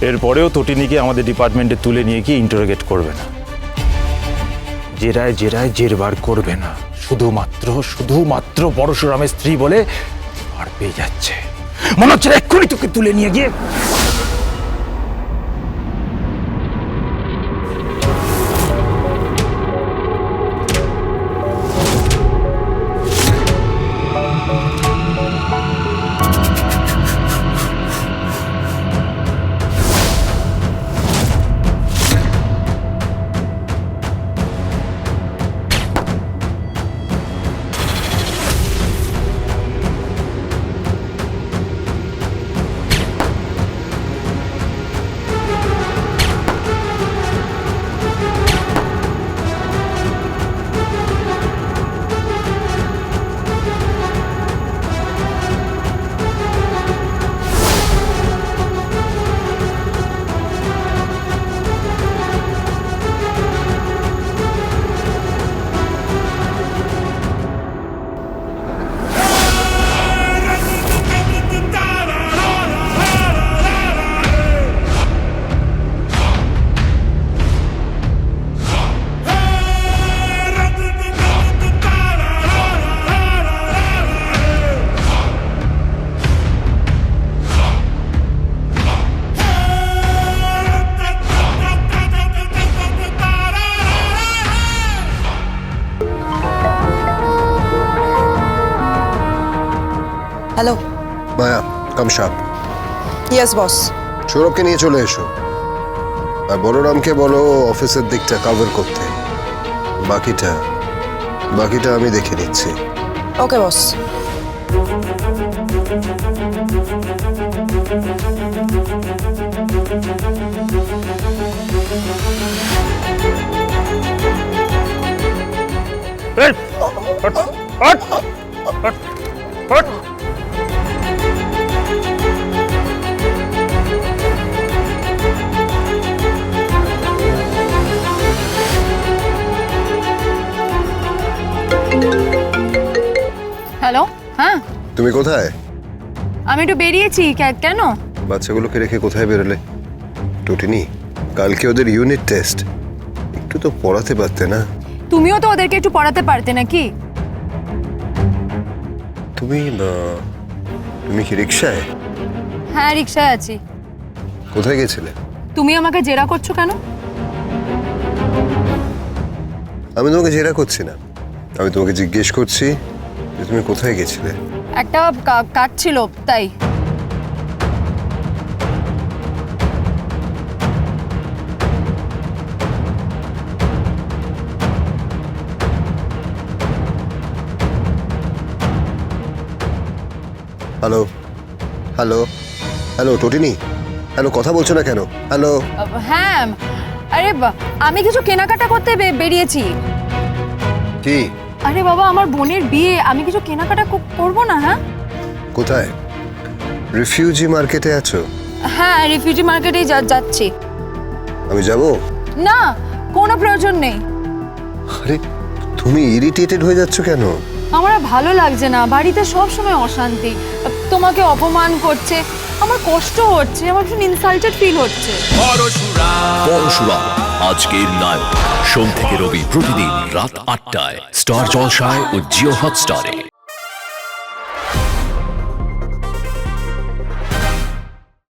এরপরেও তটিনীকে আমাদের ডিপার্টমেন্টে তুলে নিয়ে গিয়ে ইন্টারোগেট করবে না, জেরায় জেরায় জেরবার করবে না, শুধুমাত্র পরশুরামের স্ত্রী বলে আর পেয়ে যাচ্ছে। মনে হচ্ছে এক্ষুনি তোকে তুলে নিয়ে গিয়ে hello Maya, come sharp. Yes boss. সৌরভকে নিয়ে চলে এসো, আর বলরামকে বলো অফিসের দিকটা কভার করতে। বাকিটা আমি দেখে নিচ্ছি। ওকে বস। হ্যালো, হ্যাঁ তুমি কোথায়? আমি একটু বেরিয়েছি। কেন? বাচ্চাগুলোকে রেখে কোথায় বেরোলে? টুটিনি, কালকে ওদের ইউনিট টেস্ট, একটু তো পড়াতে পারতে না? তুমিও তো ওদেরকে একটু পড়াতে পারতে নাকি? তুমি কি রিক্সায়? হ্যাঁ, রিক্সায় আছি। কোথায় গেছিলে? তুমি আমাকে জেরা করছো কেন? আমি তোমাকে জেরা করছি না, আমি তোমাকে জিজ্ঞেস করছি যে তুমি কোথায় গেছিলে। একটা কাজ ছিল তাই। হ্যালো হ্যালো হ্যালো টটিনি, হ্যালো, কথা বলছো না কেন? হ্যালো। হ্যাঁ, আরে আমি কিছু কেনাকাটা করতে বেরিয়েছি। কি? আরে বাবা, আমার বোনের বিয়ে, আমি কিছু কেনাকাটা করব না? হ্যাঁ। কোথায়? রিফিউজি মার্কেটে আছো? হ্যাঁ, রিফিউজি মার্কেটেই যাচ্ছি। আমি যাব? না, কোনো প্রয়োজন নেই। আরে তুমি ইরিটেটেড হয়ে যাচ্ছ কেন? আমার আর ভালো লাগছে না, বাড়িতে সব সময় অশান্তি, তোমাকে অপমান করছে, আমার কষ্ট হচ্ছে, আমার ভীষণ ইনসাল্টেড ফিল হচ্ছে। পরশুরাম আজকের নায়ক, সোম থেকে রবি প্রতিদিন রাত ৮টায় স্টার জলসায় ও জিও হটস্টারে।